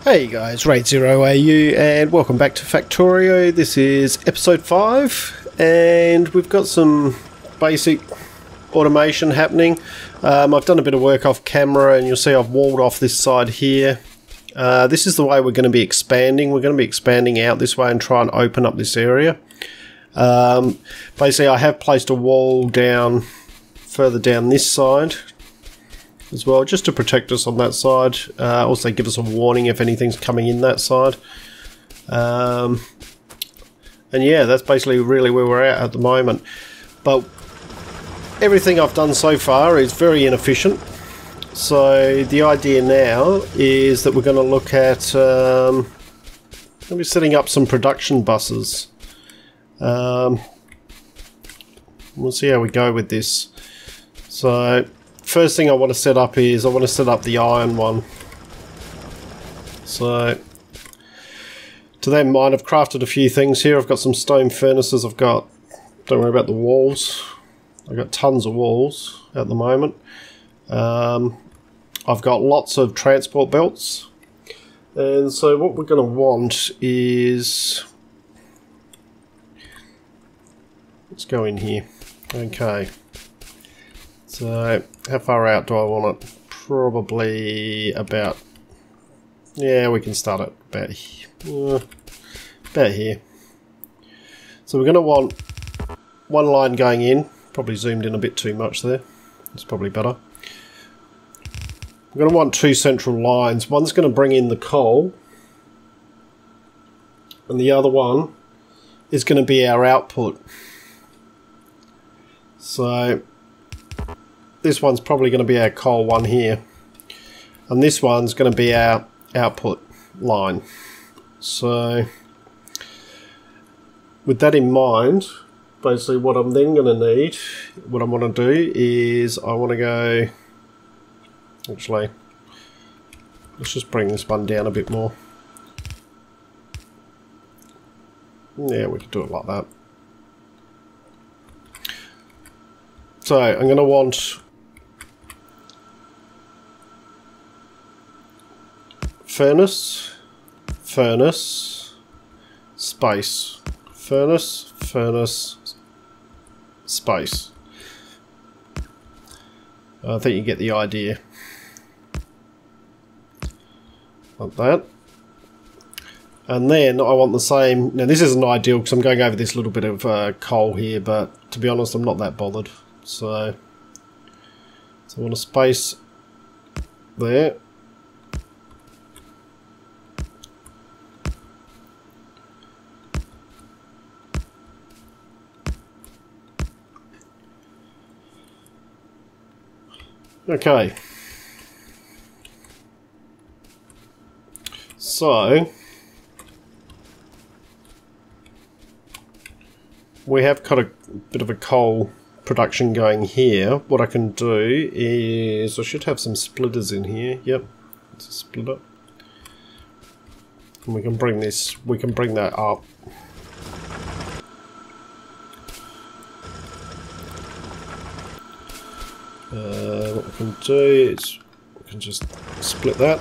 Hey guys, Raid0AU and welcome back to Factorio. This is episode 5 and we've got some basic automation happening. I've done a bit of work off camera and you'll see I've walled off this side here. This is the way we're going to be expanding. We're going to be expanding out this way and try and open up this area. Basically I have placed a wall down further down this side as well, just to protect us on that side. Also give us a warning if anything's coming in that side. And yeah, that's basically really where we're at the moment. But everything I've done so far is very inefficient. So the idea now is that we're going to look at maybe setting up some production buses. We'll see how we go with this. So first thing I want to set up is I want to set up the iron one. So to that in mind, I've crafted a few things here. I've got some stone furnaces. Don't worry about the walls. I've got tons of walls at the moment. I've got lots of transport belts. And so what we're going to want is, let's go in here. Okay. So how far out do I want it? Probably about, yeah, we can start at about here. So we're going to want one line going in. Probably zoomed in a bit too much there. It's probably better. We're going to want two central lines. One's going to bring in the coal, and the other one is going to be our output. So this one's probably going to be our coal one here, and this one's going to be our output line. So with that in mind, basically what I'm then going to need, what I want to do is I want to go, actually let's just bring this one down a bit more. Yeah, we could do it like that. So I'm going to want furnace, space, furnace, space. I think you get the idea. Like that. And then I want the same. Now this isn't ideal because I'm going over this little bit of coal here, but to be honest I'm not that bothered. So I want a space there. Okay. So we have got a bit of a coal production going here. What I can do is I should have some splitters in here. Yep, it's a splitter, and we can bring that up. What we can do is we can just split that.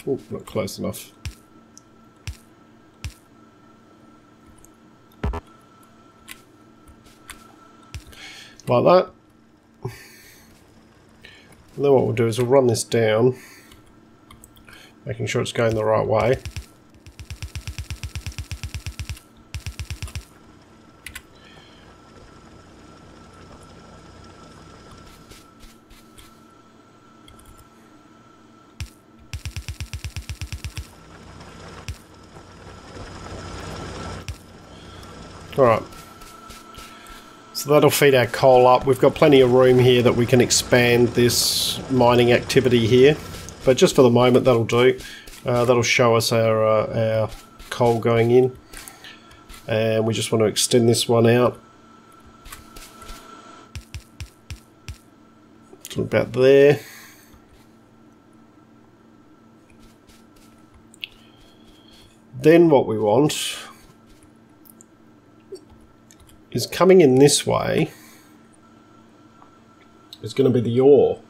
Oh, not close enough. Like that. And then what we'll do is we'll run this down, making sure it's going the right way. Alright, so that'll feed our coal up. We've got plenty of room here that we can expand this mining activity here, but just for the moment that'll do. That'll show us our coal going in, and we just want to extend this one out to about there. Then what we want is coming in this way is going to be the ore.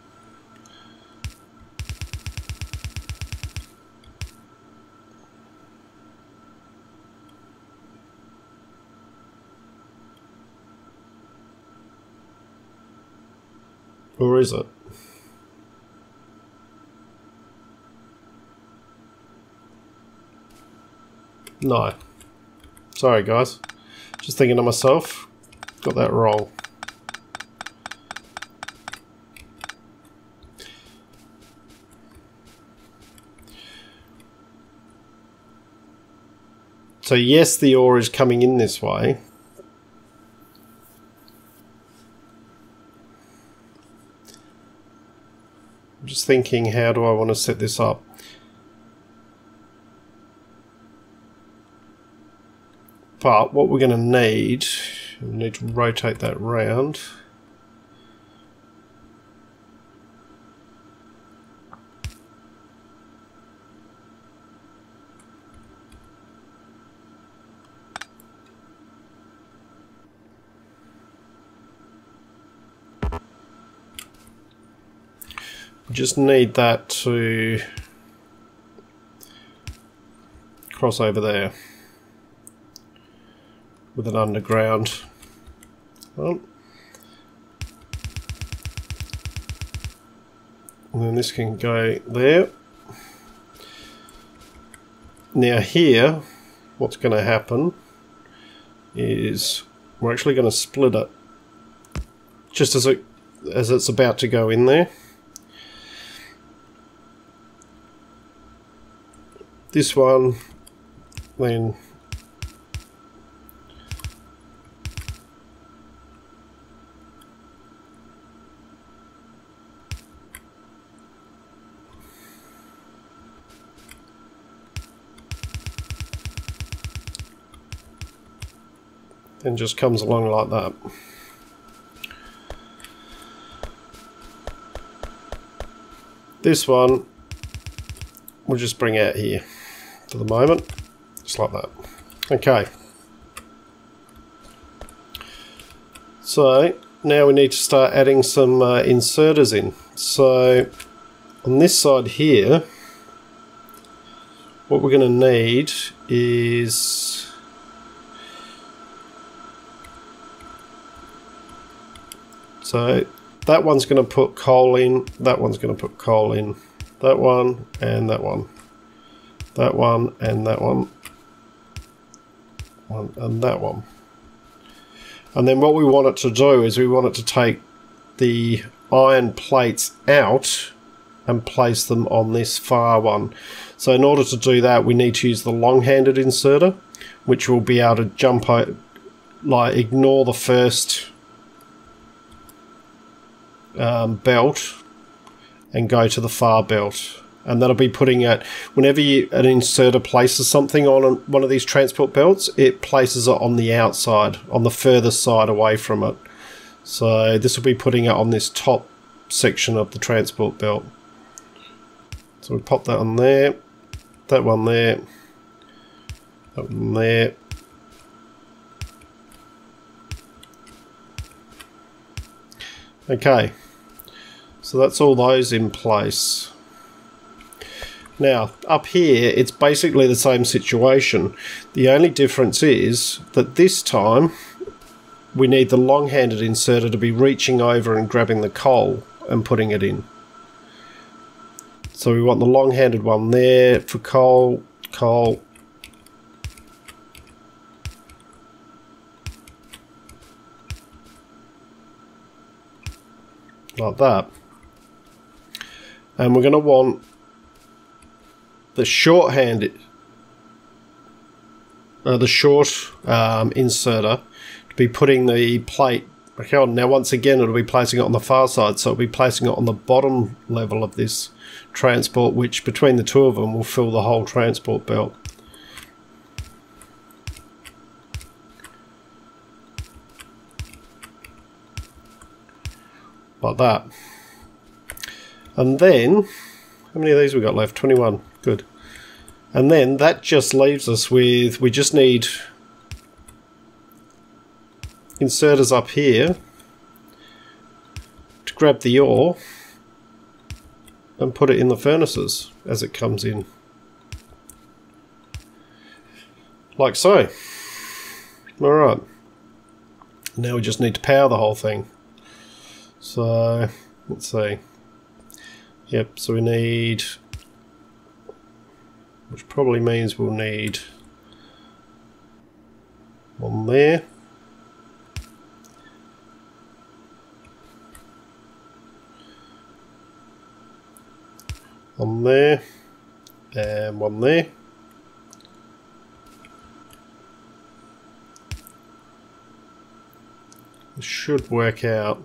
Or is it? No. Sorry guys. Just thinking to myself, got that wrong. So yes, the ore is coming in this way. I'm just thinking, how do I want to set this up? But what we're going to need, we need to rotate that round. We just need that to cross over there with an underground. Well, and then this can go there. Now here, what's going to happen is we're actually going to split it just as it's about to go in there. This one, then just comes along like that. This one we'll just bring out here for the moment, just like that. Okay. So now we need to start adding some inserters in. So on this side here, what we're going to need is so that one's going to put coal in, that one's going to put coal in, that one and that one, that one and that one and that one. And then what we want it to do is we want it to take the iron plates out and place them on this far one. So in order to do that, we need to use the long-handed inserter, which will be able to jump out, like ignore the first belt and go to the far belt. And that'll be putting it, whenever an inserter places something on one of these transport belts, it places it on the outside, on the further side away from it. So this will be putting it on this top section of the transport belt. So we pop that on there, that one there, that one there. Okay, so that's all those in place. Now, up here, it's basically the same situation. The only difference is that this time, we need the long-handed inserter to be reaching over and grabbing the coal and putting it in. So we want the long-handed one there for coal, coal. Like that. And we're going to want the short-handed, the short inserter to be putting the plate back on. Now once again it'll be placing it on the far side, so it'll be placing it on the bottom level of this transport, which between the two of them will fill the whole transport belt. like that. And then, how many of these we got left? 21. Good. And then that just leaves us with, we just need inserters up here to grab the ore and put it in the furnaces as it comes in. Like so. Alright. Now we just need to power the whole thing. So, let's see. Yep, so we need, which probably means we'll need one there. One there. And one there. This should work out.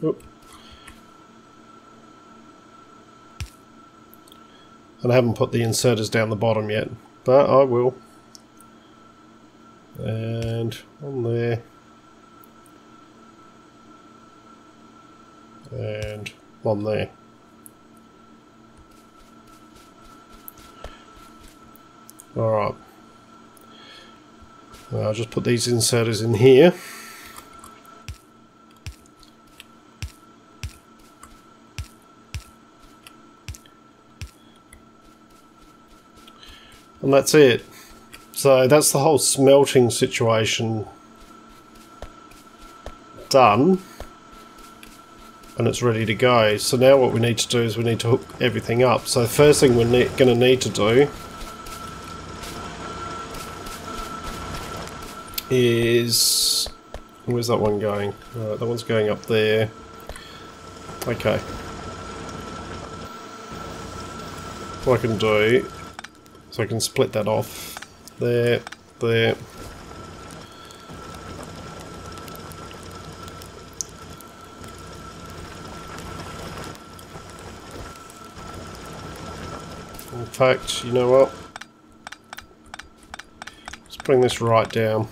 Oop. And I haven't put the inserters down the bottom yet, but I will. And one there. And one there. Alright. I'll just put these inserters in here. And that's it. So that's the whole smelting situation done. And it's ready to go. So now what we need to do is we need to hook everything up. So the first thing we're going to need to do is, where's that one going? Alright, that one's going up there. Okay. What I can do, so I can split that off. There, there. In fact, you know what? Let's bring this right down.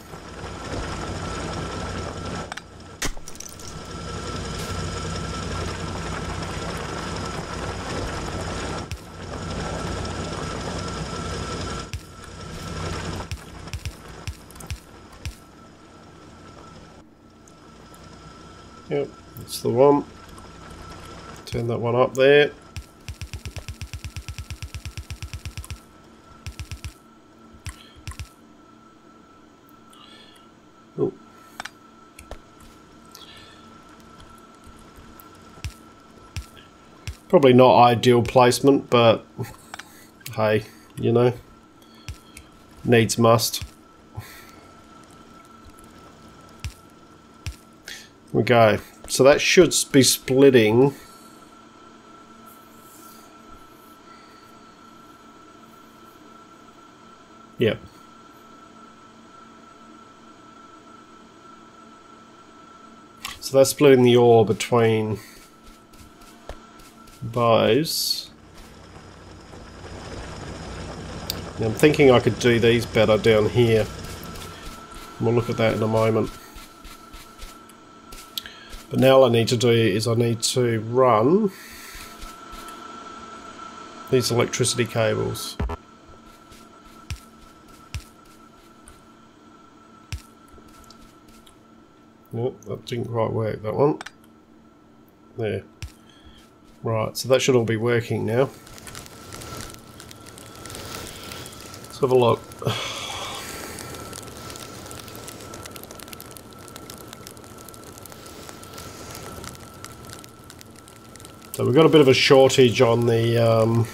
Yep, that's the one. Turn that one up there. Oh. Probably not ideal placement, but hey, you know, needs must. We go. So that should be splitting. Yep. So that's splitting the ore between those. Now I'm thinking I could do these better down here. We'll look at that in a moment. But now all I need to do is I need to run these electricity cables. Nope, that didn't quite work, that one. There. Right, so that should all be working now. Let's have a look. So we've got a bit of a shortage on the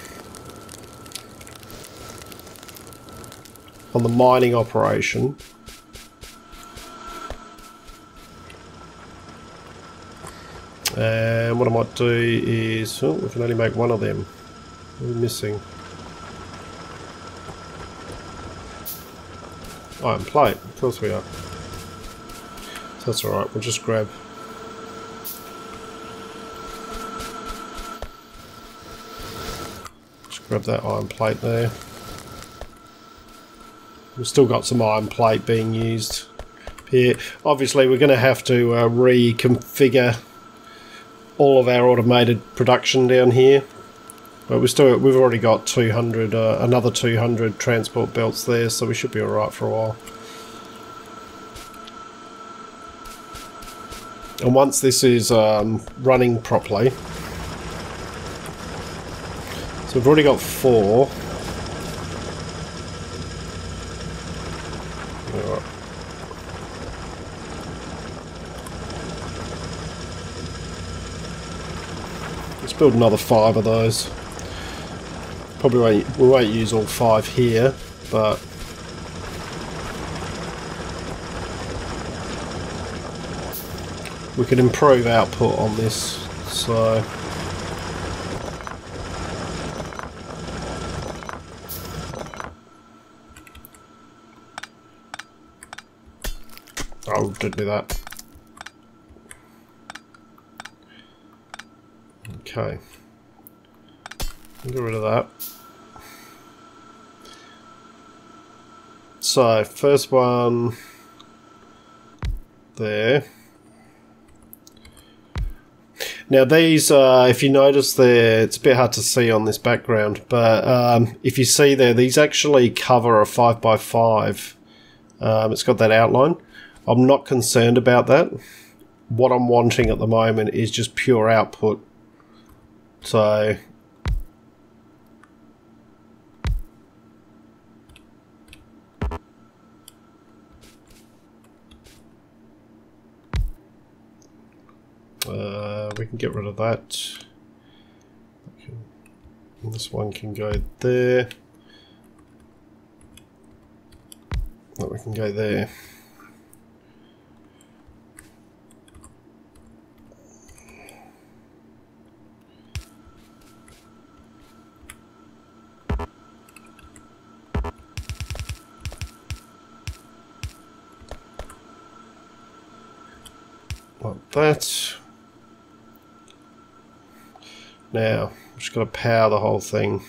mining operation. And what I might do is, oh, we can only make one of them. We're missing iron plate. Of course we are. So that's all right. We'll just grab. Grab that iron plate there. We've still got some iron plate being used here. Obviously we're going to have to reconfigure all of our automated production down here, but we've already got 200 another 200 transport belts there, so we should be alright for a while. And once this is running properly, so we've already got 4. Let's build another 5 of those. Probably we won't use all 5 here, but we could improve output on this, so oh, didn't do that. Okay, get rid of that. So first one there. Now these, if you notice there, it's a bit hard to see on this background, but if you see there, these actually cover a 5x5. It's got that outline. I'm not concerned about that. What I'm wanting at the moment is just pure output. So we can get rid of that. This one can go there. That we can go there. Like that. Now, I'm just going to power the whole thing.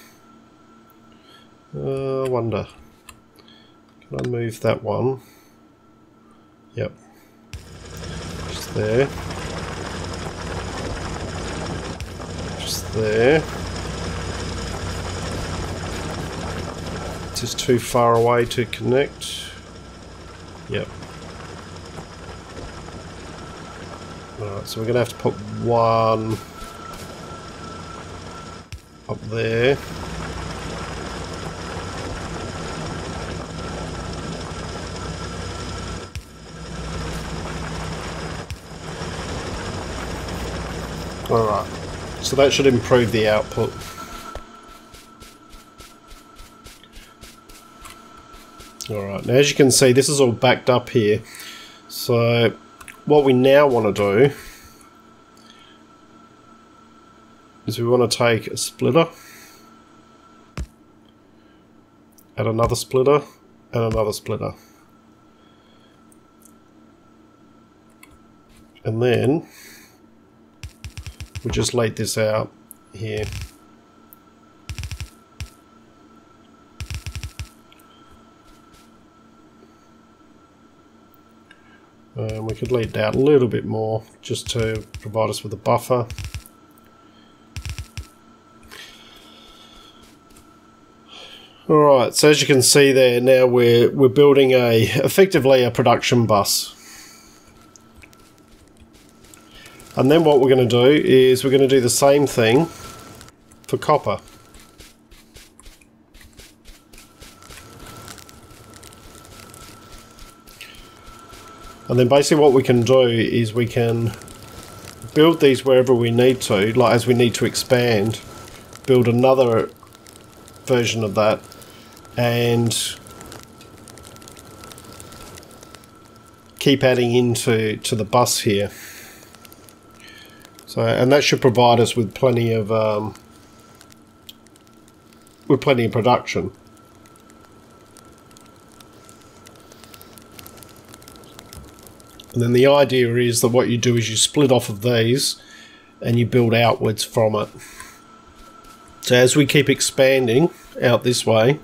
I wonder. Can I move that one? Yep. Just there. Just there. It's just too far away to connect. Yep. Alright, so we're going to have to put one up there. Alright, so that should improve the output. Alright, now as you can see, this is all backed up here. So what we now want to do is we want to take a splitter, add another splitter, and another splitter. And then we just laid this out here. We could lead it out a little bit more just to provide us with a buffer. Alright, so as you can see there, now we're building effectively a production bus. And then what we're going to do is we're going to do the same thing for copper. And then basically what we can do is we can build these wherever we need to, like as we need to expand, build another version of that, and keep adding into the bus here. So, and that should provide us with plenty of production. And then the idea is that what you do is you split off of these and you build outwards from it. So as we keep expanding out this way,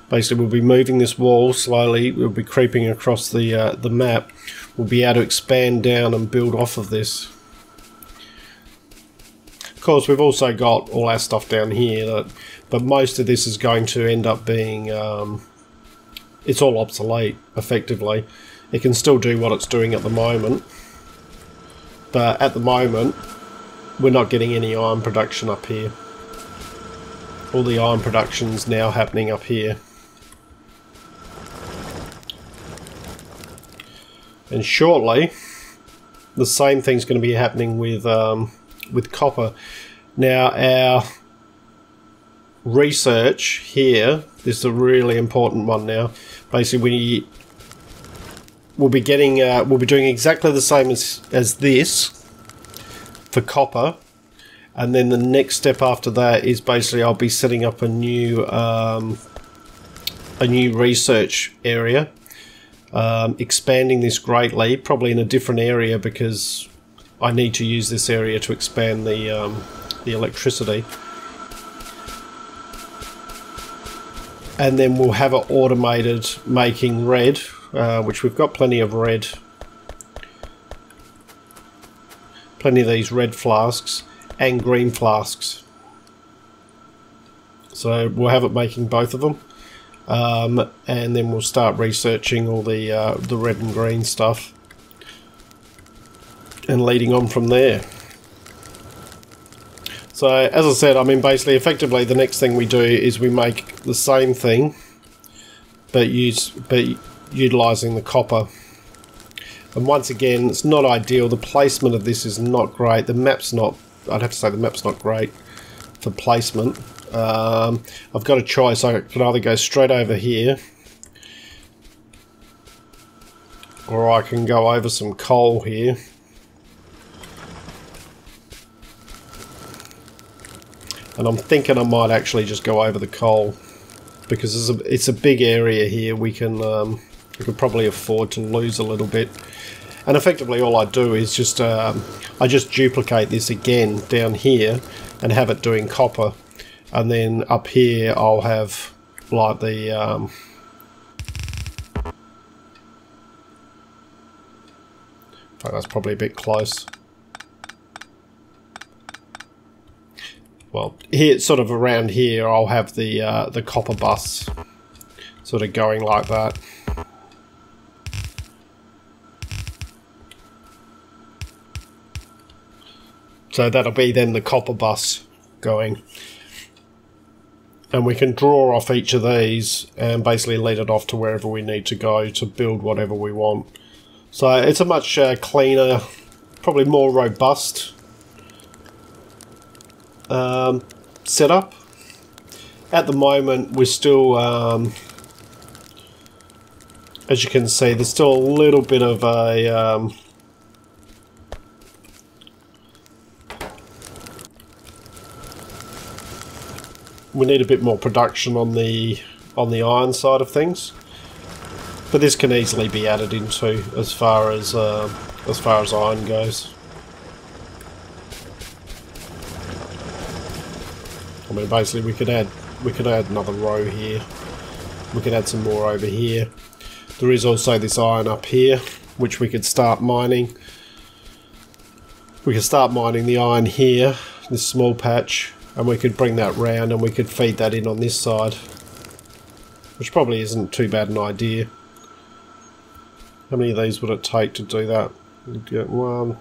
Basically, we'll be moving this wall slowly. We'll be creeping across the map. We'll be able to expand down and build off of this. Of course, we've also got all our stuff down here, but most of this is going to end up being it's all obsolete, effectively. It can still do what it's doing at the moment, but at the moment we're not getting any iron production up here. All the iron production's now happening up here. And shortly, the same thing's going to be happening with copper. Now, our research here, this is a really important one now. Basically, we'll be doing exactly the same as this for copper, and then the next step after that is basically I'll be setting up a new research area. Expanding this greatly, probably in a different area, because I need to use this area to expand the electricity. And then we'll have it automated making red, which we've got plenty of red. Plenty of these red flasks and green flasks. So we'll have it making both of them. And then we'll start researching all the red and green stuff and leading on from there. So as I said, I mean, basically effectively the next thing we do is we make the same thing but utilizing the copper. And once again, it's not ideal. The placement of this is not great. The map's not, I'd have to say the map's not great for placement. I've got a choice. I can either go straight over here, or I can go over some coal here. And I'm thinking I might actually just go over the coal, because it's a big area here. We could probably afford to lose a little bit. And effectively all I do is just I just duplicate this again down here and have it doing copper. And then up here I'll have like the in fact, that's probably a bit close. Well, here, sort of around here, I'll have the copper bus sort of going like that. So that'll be then the copper bus going. And we can draw off each of these and basically lead it off to wherever we need to go to build whatever we want. So it's a much cleaner, probably more robust setup. At the moment we're still, as you can see, there's still a little bit of a we need a bit more production on the iron side of things, but this can easily be added into as far as iron goes. I mean, basically we could add another row here. We could add some more over here. There is also this iron up here, which we could start mining. We could start mining the iron here, this small patch, and we could bring that round and we could feed that in on this side, which probably isn't too bad an idea. How many of these would it take to do that? We'd get one,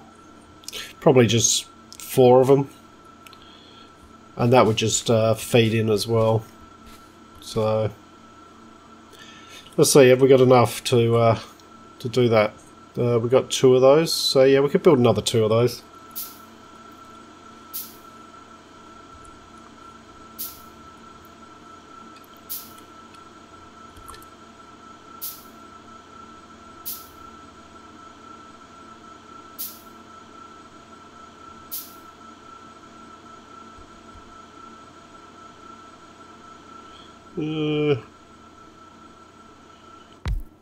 probably just 4 of them. And that would just feed in as well. So let's see, have we got enough to do that? We've got 2 of those, so yeah, we could build another 2 of those.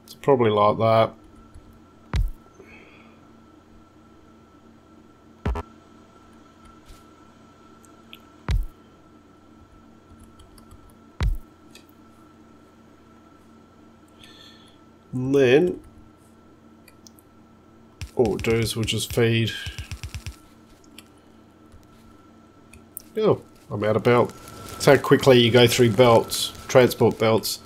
It's probably like that. And then what we'll do is we'll just feed. Oh, I'm out of belt. That's how quickly you go through belts, transport belts.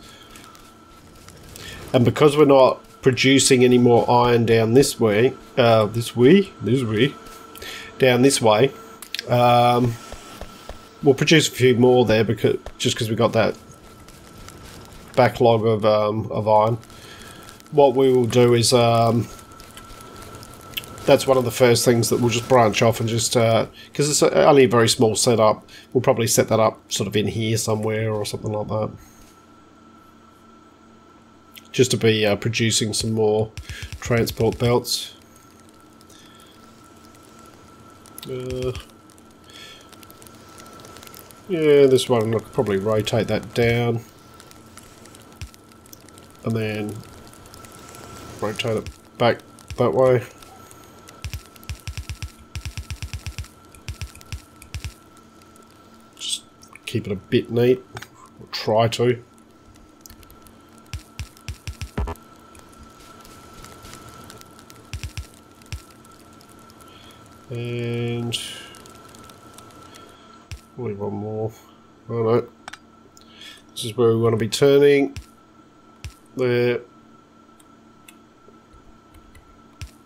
And because we're not producing any more iron down this way, down this way, we'll produce a few more there because we got that backlog of iron. What we will do is that's one of the first things that we'll just branch off and just because it's only a very small setup. We'll probably set that up sort of in here somewhere or something like that, just to be producing some more transport belts. Yeah, this one I could probably rotate that down and then rotate it back that way. Just keep it a bit neat, or try to. And only one more. Oh no. This is where we want to be turning. There.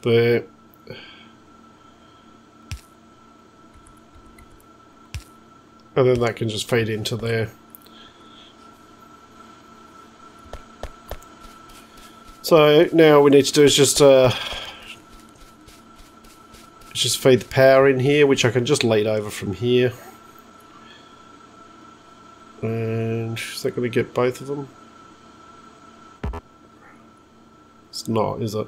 There. And then that can just feed into there. So now all we need to do is just feed the power in here, which I can just lead over from here. And is that going to get both of them? It's not, is it?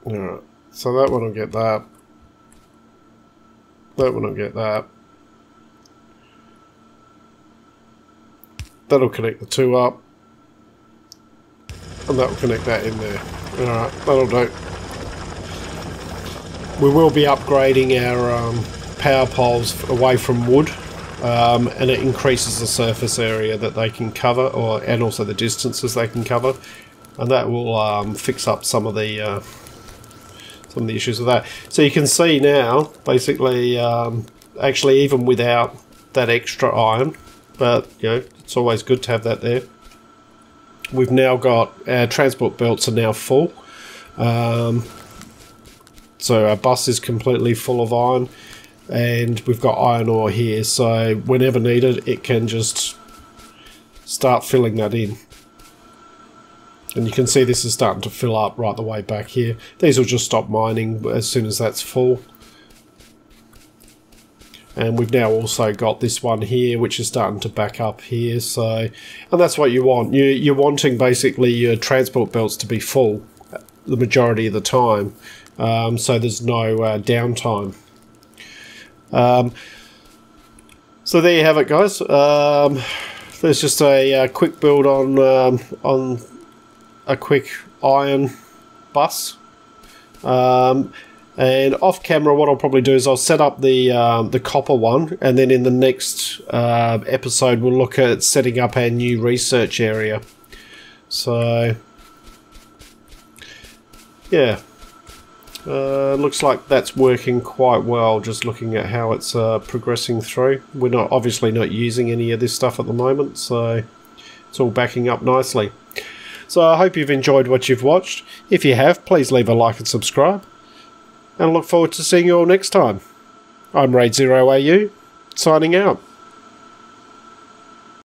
Alright, so that one will get that. That one will get that. That'll connect the two up. And that will connect that in there. Alright, that'll do. We will be upgrading our power poles away from wood, and it increases the surface area that they can cover, and also the distances they can cover, and that will fix up some of the issues with that. So you can see now, basically, actually even without that extra iron, but you know, it's always good to have that there. We've now got our transport belts are now full, so our bus is completely full of iron, and we've got iron ore here, so whenever needed it can just start filling that in. And you can see this is starting to fill up right the way back here. These will just stop mining as soon as that's full. And we've now also got this one here, which is starting to back up here. So, and that's what you want. You're wanting basically your transport belts to be full the majority of the time, so there's no downtime. So there you have it, guys. There's just a quick build on a quick iron bus. And off camera, what I'll probably do is I'll set up the copper one, and then in the next episode we'll look at setting up our new research area. So yeah, looks like that's working quite well. Just looking at how it's progressing through. We're obviously not using any of this stuff at the moment, so it's all backing up nicely. So I hope you've enjoyed what you've watched. If you have, please leave a like and subscribe. And I look forward to seeing you all next time. I'm Raid0AU, signing out.